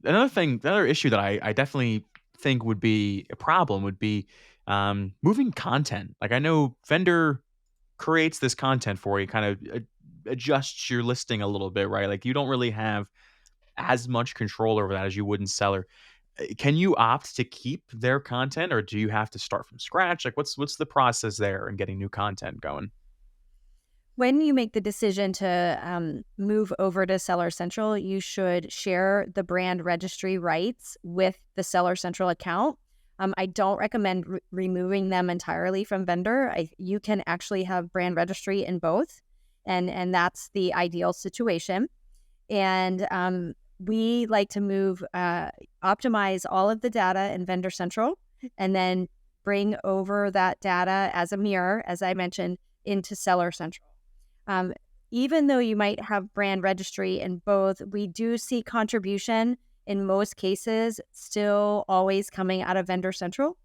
Another issue that I definitely think would be a problem would be moving content. Like I know vendor creates this content for you, kind of adjusts your listing a little bit, right? Like you don't really have as much control over that as you would in seller. Can you opt to keep their content, or do you have to start from scratch? Like, what's the process there in getting new content going? When you make the decision to move over to Seller Central, you should share the brand registry rights with the Seller Central account. I don't recommend removing them entirely from vendor. You can actually have brand registry in both, and that's the ideal situation. And we like to optimize all of the data in Vendor Central, and then bring over that data as a mirror, as I mentioned, into Seller Central. Um, Even though you might have brand registry in both, we do see contribution in most cases still always coming out of Vendor Central.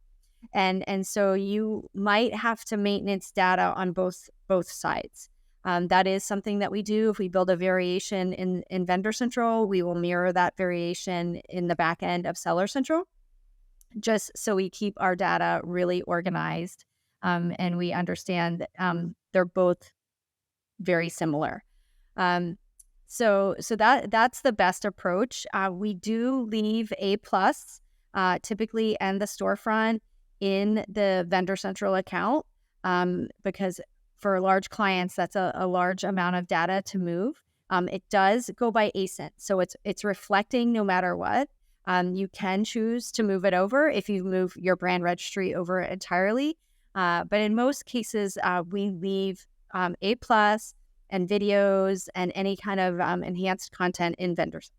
And so you might have to maintenance data on both sides. That is something that we do. If we build a variation in Vendor Central, we will mirror that variation in the back end of Seller Central, just so we keep our data really organized, and we understand that they're both very similar. Um, so that's the best approach. We do leave A plus, typically, and the storefront in the Vendor Central account, because for large clients, that's a large amount of data to move. It does go by ASIN, so it's reflecting no matter what. You can choose to move it over if you move your brand registry over entirely, but in most cases, we leave A plus and videos and any kind of enhanced content in vendors.